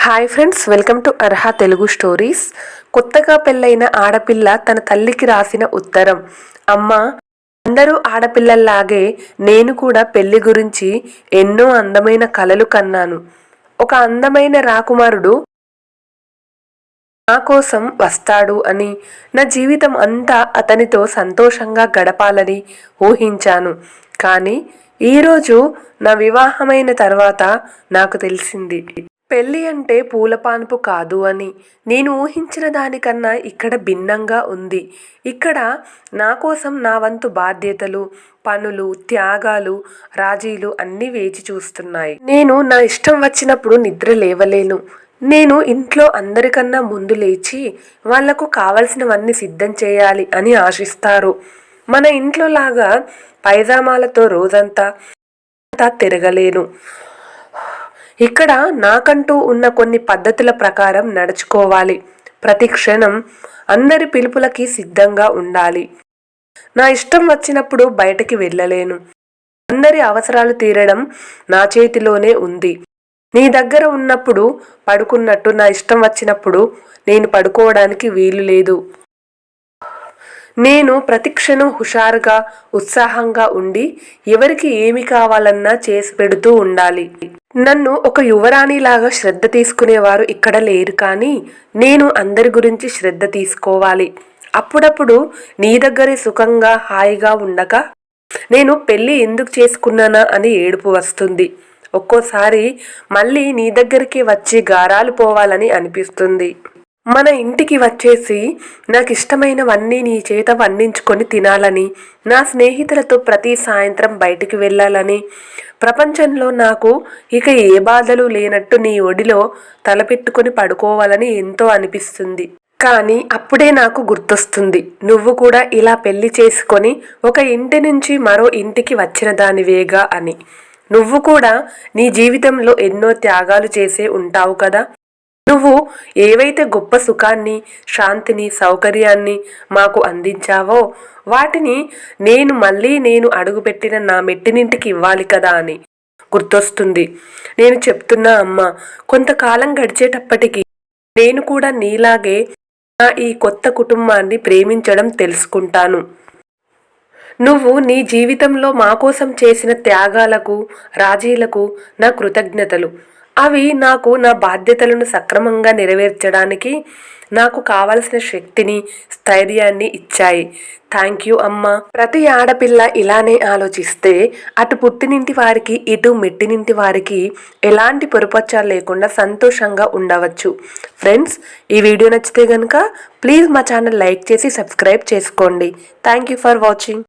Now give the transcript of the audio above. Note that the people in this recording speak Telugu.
Hi friends, welcome to Arha Telugu stories. కొత్తగా పెళ్ళైన ఆడపిల్ల తన తల్లికి రాసిన ఉత్తరం. అమ్మ, అందరూ ఆడపిల్లల్లాగే నేను కూడా పెళ్లి గురించి ఎన్నో అందమైన కలలు కన్నాను. ఒక అందమైన రాకుమారుడు నా కోసం వస్తాడు అని, నా జీవితం అంతా అతనితో సంతోషంగా గడపాలని ఊహించాను. కానీ ఈరోజు నా వివాహమైన తర్వాత నాకు తెలిసింది, పెళ్ళి అంటే పూలపాన్పు కాదు అని. నేను ఊహించిన దానికన్నా ఇక్కడ భిన్నంగా ఉంది. ఇక్కడ నా కోసం నా వంతు బాధ్యతలు, పనులు, త్యాగాలు, రాజీలు అన్నీ వేచి చూస్తున్నాయి. నేను నా ఇష్టం వచ్చినప్పుడు నిద్ర లేవలేను. నేను ఇంట్లో అందరికన్నా ముందు లేచి వాళ్లకు కావలసినవన్నీ సిద్ధం చేయాలి అని ఆశిస్తారు. మన ఇంట్లో లాగా పైజామాలతో రోజంతా తిరగలేను. ఇక్కడ నాకంటూ ఉన్న కొన్ని పద్ధతుల ప్రకారం నడుచుకోవాలి. ప్రతి క్షణం అందరి పిలుపులకి సిద్ధంగా ఉండాలి. నా ఇష్టం వచ్చినప్పుడు బయటకి వెళ్ళలేను. అందరి అవసరాలు తీరడం నా చేతిలోనే ఉంది. నీ దగ్గర ఉన్నప్పుడు పడుకున్నట్టు నా ఇష్టం వచ్చినప్పుడు నేను పడుకోవడానికి వీలు లేదు. నేను ప్రతిక్షణం హుషారుగా, ఉత్సాహంగా ఉండి ఎవరికి ఏమి కావాలన్నా చేసి పెడుతూ ఉండాలి. నన్ను ఒక యువరాణిలాగా శ్రద్ధ తీసుకునేవారు ఇక్కడ లేరు, కానీ నేను అందరి గురించి శ్రద్ధ తీసుకోవాలి. అప్పుడప్పుడు నీ దగ్గరే సుఖంగా హాయిగా ఉండక నేను పెళ్ళి ఎందుకు చేసుకున్నానా అని ఏడుపు వస్తుంది. ఒక్కోసారి మళ్ళీ నీ దగ్గరికి వచ్చి గారాలు పోవాలని అనిపిస్తుంది. మన ఇంటికి వచ్చేసి నాకు ఇష్టమైనవన్నీ నీ చేత వండించుకొని తినాలని, నా స్నేహితులతో ప్రతి సాయంత్రం బయటికి వెళ్ళాలని, ప్రపంచంలో నాకు ఇక ఏ బాధలు లేనట్టు నీ ఒడిలో తలపెట్టుకొని పడుకోవాలని ఎంతో అనిపిస్తుంది. కానీ అప్పుడే నాకు గుర్తొస్తుంది, నువ్వు కూడా ఇలా పెళ్లి చేసుకొని ఒక ఇంటి నుంచి మరో ఇంటికి వచ్చిన దానివేగా అని. నువ్వు కూడా నీ జీవితంలో ఎన్నో త్యాగాలు చేసే ఉంటావు కదా. నువ్వు ఏవైతే గొప్ప సుఖాన్ని, శాంతిని, సౌకర్యాన్ని మాకు అందించావో వాటిని నేను అడుగుపెట్టిన నా మెట్టినింటికి ఇవ్వాలి కదా అని గుర్తొస్తుంది. నేను చెప్తున్నా అమ్మా, కొంతకాలం గడిచేటప్పటికి నేను కూడా నీలాగే నా ఈ కొత్త కుటుంబాన్ని ప్రేమించడం తెలుసుకుంటాను. నువ్వు నీ జీవితంలో మా కోసం చేసిన త్యాగాలకు, రాజీలకు నా కృతజ్ఞతలు. అవి నాకు నా బాధ్యతలను సక్రమంగా నెరవేర్చడానికి నాకు కావలసిన శక్తిని, స్థైర్యాన్ని ఇచ్చాయి. థ్యాంక్ యూ అమ్మా. ప్రతి ఆడపిల్ల ఇలానే ఆలోచిస్తే అటు పుట్టినింటి వారికి, ఇటు మెట్టినింటి వారికి ఎలాంటి పొరపచ్చాలు లేకుండా సంతోషంగా ఉండవచ్చు. ఫ్రెండ్స్, ఈ వీడియో నచ్చితే కనుక ప్లీజ్ మా ఛానల్ లైక్ చేసి సబ్స్క్రైబ్ చేసుకోండి. Thank you for watching.